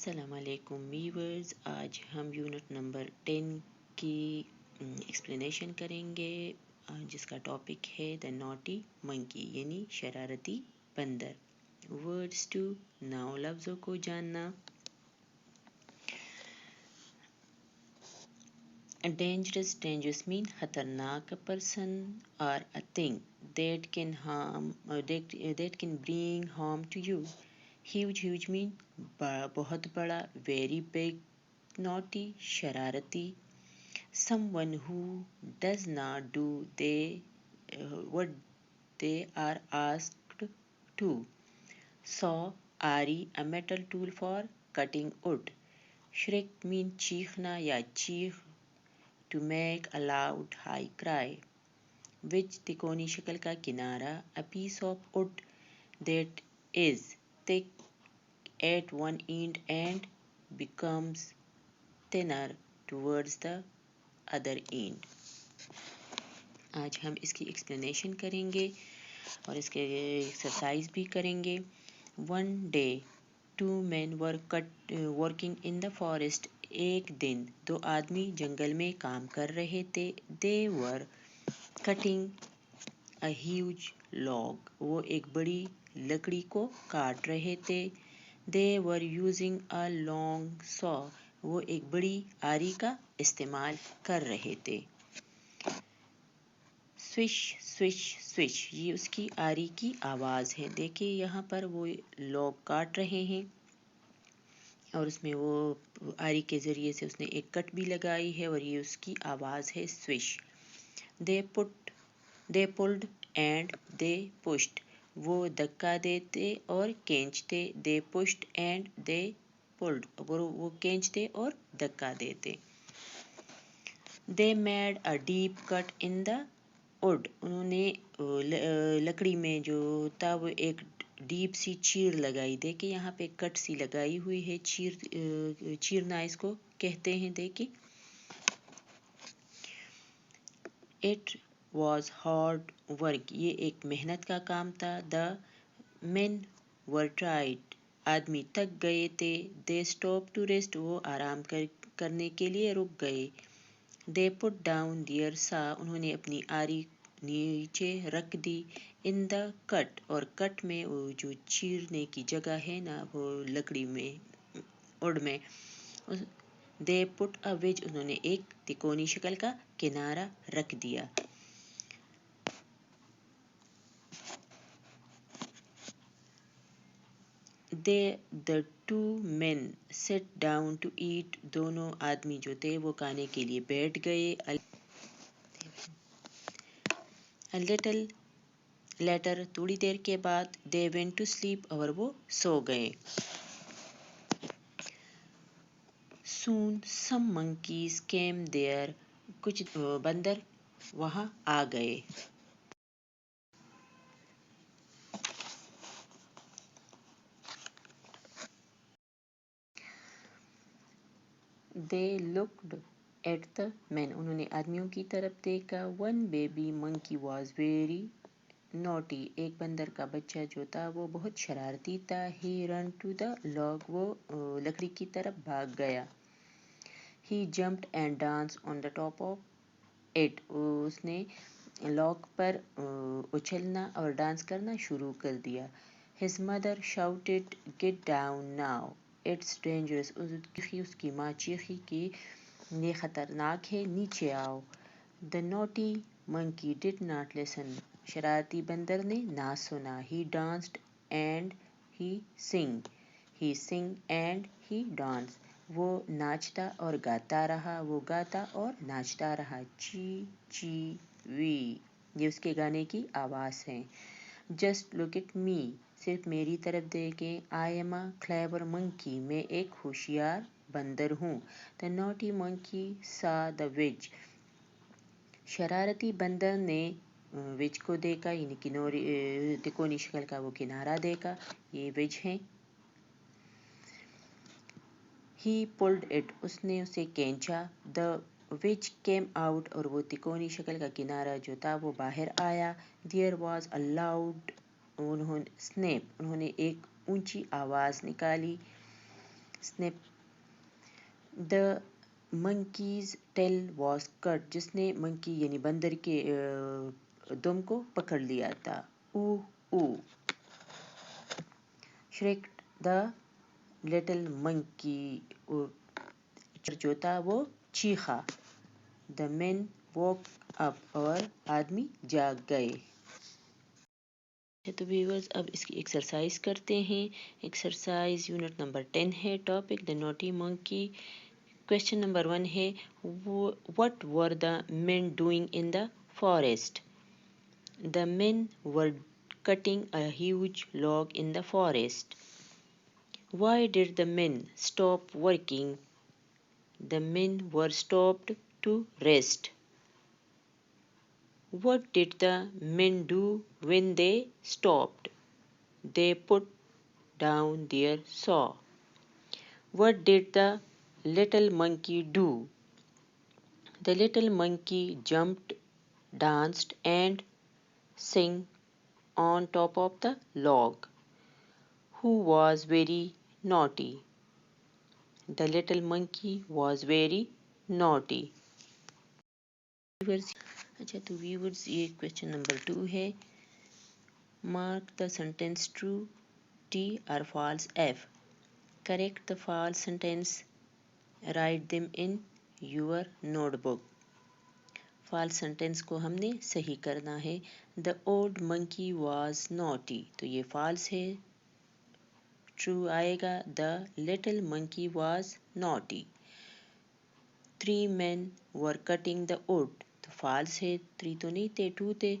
अस्सलामुअलैकुम वीवर्स। आज हम यूनिट नंबर 10 की एक्सप्लेनेशन करेंगे, जिसका टॉपिक है द नॉटी मंकी यानी शरारती बंदर। वर्ड्स टू नाउ, लफ्ज़ों को जानना। Dangerous mean खतरनाक, a person or a thing that can harm or that can bring harm to you. Huge mean बहुत बड़ा, very big. Naughty शरारती. Someone who does not do what they are asked to. Saw, आरी, a metal tool for cutting wood. Shriek mean चीखना या चीख, to make a loud high cry. Which तिकोनी शक्ल का किनारा, a piece of wood that is thick at one end and becomes thinner towards the other end. आज हम इसकी explanation करेंगे और इसके एक्सरसाइज भी करेंगे। One day, two men were working in the forest. एक दिन दो आदमी जंगल में काम कर रहे थे। They were cutting a huge log. वो एक बड़ी लकड़ी को काट रहे थे। They were using a long saw. वो एक बड़ी आरी का इस्तेमाल कर रहे थे। स्विश स्विश स्विश, ये उसकी आरी की आवाज़ है। देखिए यहाँ पर वो लॉग काट रहे हैं और उसमें वो आरी के ज़रिए से उसने एक कट भी लगाई है और ये उसकी आवाज़ है swish. They pulled and they pushed, वो धक्का देते और खींचते। दे पुश्ड एंड दे पुल्ड, वो खींचते और धक्का देते। They made a deep cut in the wood, उन्होंने लकड़ी में जो था वो एक डीप सी चीर लगाई। देखिए यहाँ पे कट सी लगाई हुई है, चीरना इसको कहते हैं। देखिए इट वॉज हार्ड वर्क, ये एक मेहनत का काम था। द मेन वर टायर्ड, आदमी थक गए थे। दे स्टॉप टू रेस्ट, वो आराम करने के लिए रुक गए। दे पुट डाउन दियर सा, उन्होंने अपनी आरी नीचे रख दी। इन द कट, और कट में वो जो चीरने की जगह है ना, वो लकड़ी में उड़ में। दे पुट अ वेज, उन्होंने एक तिकोनी शक्ल का किनारा रख दिया। The two men sit down to eat, दोनों आदमी जो थे वो खाने के लिए बैठ गए। A little later, थोड़ी देर के बाद, they went to sleep, और वो सो गए। Soon some monkeys came there, कुछ बंदर वहाँ आ गए। They looked at the men, उन्होंने आदमियों की तरफ देखा। One baby monkey was very naughty, एक बंदर का बच्चा जो था वो बहुत शरारती था। He ran to the log, वो लकड़ी की तरफ भाग गया। He jumped and danced on the top of it, उसने लॉक पर उछलना और डांस करना शुरू कर दिया। His mother shouted, "Get down now, it's dangerous." उसकी माँ चीखी कि ये खतरनाक है, नीचे आओ। The naughty monkey did not listen. शरारती बंदर ने ना सुना। He danced and he sang and he danced. वो नाचता और गाता रहा, वो गाता और नाचता रहा। ची ची वी, ये उसके गाने की आवाज़ है। जस्ट लुक एट मी, सिर्फ मेरी तरफ देखें। I am a clever monkey, मैं एक होशियार बंदर हूँ। द नॉटी मंकी सा द विच, शरारती बंदर ने विच को देखा, यानी तिकोनी शक्ल का वो किनारा देखा। ये विच है। ही पुल्ड इट, उसने उसे खींचा। द विच केम आउट, और वो तिकोनी शक्ल का किनारा जो था वो बाहर आया। There was a loud snap, उन्होंने एक ऊंची आवाज़ निकाली। snip. The monkey's tail was cut, जिसने monkey यानी बंदर के दुम को पकड़ लिया था. ooh ooh. shrieked the little monkey. जो था वो चीखा. The men woke up. और आदमी जाग गए. तो व्यूअर्स अब इसकी एक्सरसाइज करते हैं. एक्सरसाइज यूनिट नंबर 10 है. Topic the naughty monkey. Question number 1 है what were the main doing in the forest. The main were cutting a huge log in the forest. Why did the men stop working? The men were stopped to rest. What did the men do when they stopped? They put down their saw. What did the little monkey do? The little monkey jumped, danced, and sang on top of the log. Who was very naughty? The little monkey was very naughty. अच्छा तो viewers ये question number 2 है. Mark the sentence true T or false F. Correct the false sentence. Write them in your notebook. false sentence को हमने सही करना है. The old monkey was naughty. तो ये false है. True आएगा. The little monkey was naughty. 3 men were cutting the wood. तो false है. 3 तो नहीं थे, 2 थे.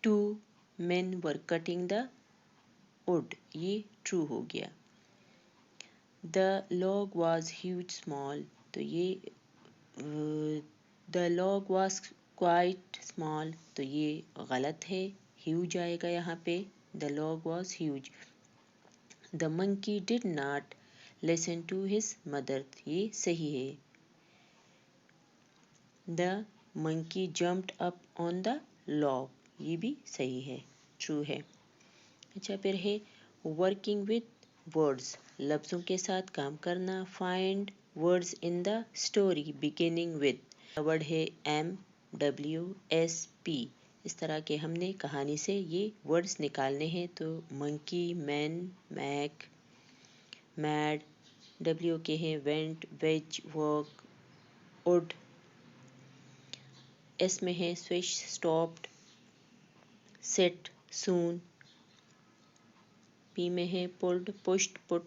2 men were cutting the wood. ये true हो गया. The log was huge small. तो ये the log was quite small. तो ये गलत है. huge आएगा यहाँ पे. The log was huge. The monkey did not listen to his mother. ये सही है. The monkey jumped up on the log. ये भी सही है. true है. अच्छा फिर है working with words. लफ्ज़ों के साथ काम करना. Find words in the story beginning with. Word है MWSP. इस तरह के हमने कहानी से ये वर्ड्स निकालने हैं. तो monkey, man, Mac, mad. W के हैं went, wedge, work, would. S में है swish, stopped, sit, soon. P में है pulled, pushed, put.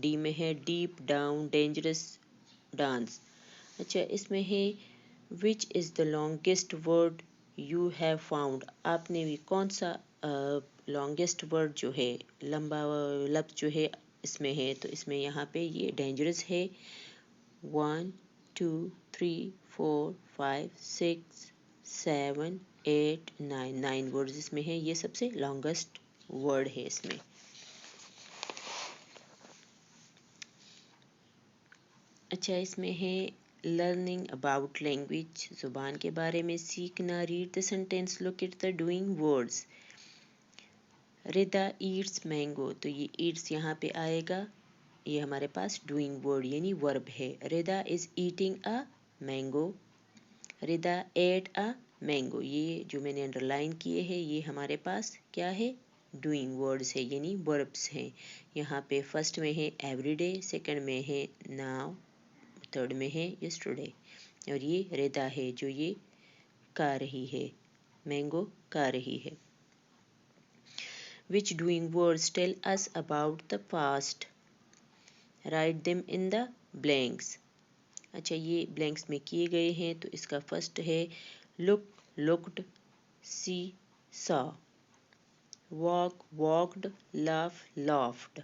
D में है deep, down, dangerous, dance. अच्छा इसमें है which is the longest word you have found. आपने भी कौन सा longest word जो है लंबा लफ्ज़ जो है इसमें है. तो इसमें यहाँ पे ये dangerous है. 1 2 3 4 5 6 7 8 9 वर्ड्स इसमें है. ये सबसे longest word है इसमें. अच्छा इसमें है लर्निंग अबाउट लैंग्वेज. ज़ुबान के बारे में सीखना. Read the sentence. Look at the doing words. Rida eats mango. तो ये ईट्स यहाँ पे आएगा. ये हमारे पास डूइंग वर्ड यानी वर्ब है. Rida is eating a mango. Rida ate a mango. ये जो मैंने अंडरलाइन किए हैं ये हमारे पास क्या है डूइंग वर्ड्स है यानी वर्ब्स हैं. यहाँ पे फर्स्ट में है एवरीडे. सेकंड में है नाउ. थर्ड में है यस्टरडे. और ये रिदा है जो ये खा रही है. मैंगो खा रही है. Which doing words tell us about the past? Write them in the blanks. अच्छा ये blanks में किए गए हैं. तो इसका फर्स्ट है look, looked, see, saw. Walk, walked, laugh, laughed.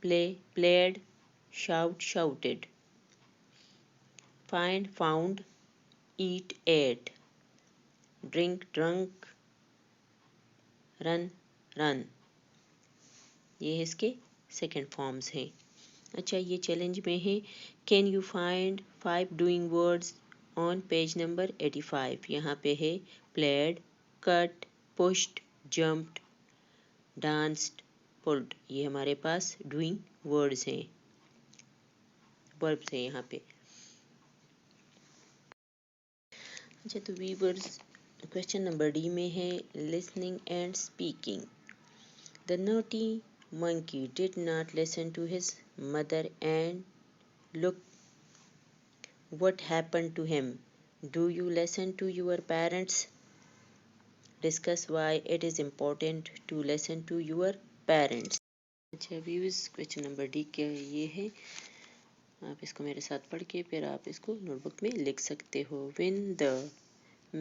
Play, played, shout, shouted. Find, found, eat, ate. Drink, drunk, run, run. ये इसके सेकेंड फॉर्म्स हैं. अच्छा ये चैलेंज में है can you find 5 doing words on page number 85. यहाँ पे है played, cut, pushed, jumped, danced, pulled. ये हमारे पास डूइंग वर्ड्स हैं, वर्ब्स हैं यहाँ पे। अच्छा, तो वीवर्स क्वेश्चन नंबर डी में है listening and speaking. The naughty monkey did not listen to his mother and look what happened to him. Do you listen to your parents? Discuss why it is important to listen to your parents. अच्छा viewers question number D क्या ये है, आप इसको मेरे साथ पढ़ के फिर आप इसको नोटबुक में लिख सकते हो। When the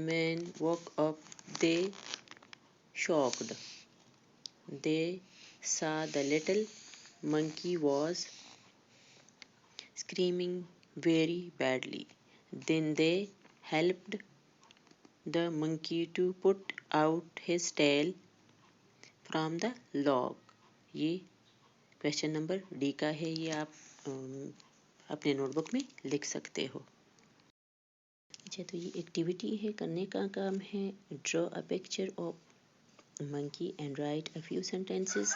men woke up they shocked. They saw the little monkey was screaming very badly. Then they helped the monkey to put out his tail from the log. ये क्वेश्चन नंबर डी का है, ये आप अपने notebook में लिख सकते हो। अच्छा, तो ये एक्टिविटी है, करने का काम है। Draw a picture of monkey and write a few sentences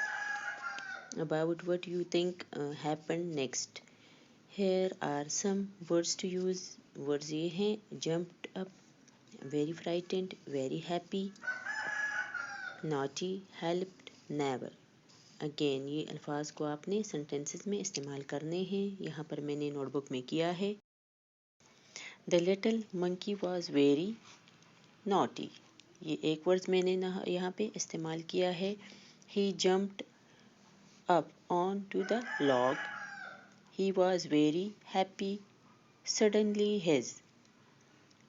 about what you think happened next. Here are some words to use. Words ये हैं jumped up, very frightened, very happy, naughty, helped, never. Again ये अल्फाज को आपने sentences में इस्तेमाल करने हैं। यहाँ पर मैंने नोटबुक में किया है। The little monkey was very naughty. ये एक वर्ड्स मैंने यहाँ पे इस्तेमाल किया है। He jumped up onto the log. He was very happy. Suddenly his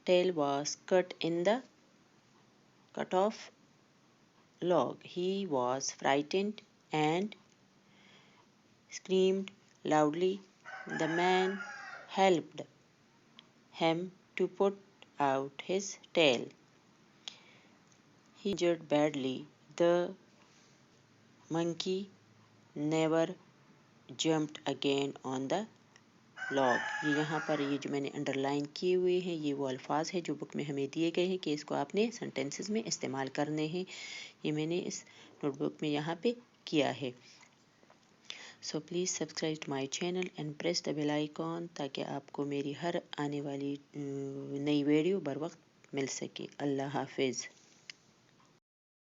tail was cut off log. He was frightened and screamed loudly. The man helped him to put out his tail. He injured badly. The monkey never jumped again on the log. ये यहाँ पर ये जो मैंने underline किए हुए हैं ये वो अल्फाज है जो बुक में हमें दिए गए हैं कि इसको आपने सेंटेंसेस में इस्तेमाल करने हैं। ये मैंने इस नोटबुक में यहाँ पे किया है। So please subscribe to my channel and press the bell icon ताकि आपको मेरी हर आने वाली नई वीडियो बर वक्त मिल सके। अल्लाह हाफिज़।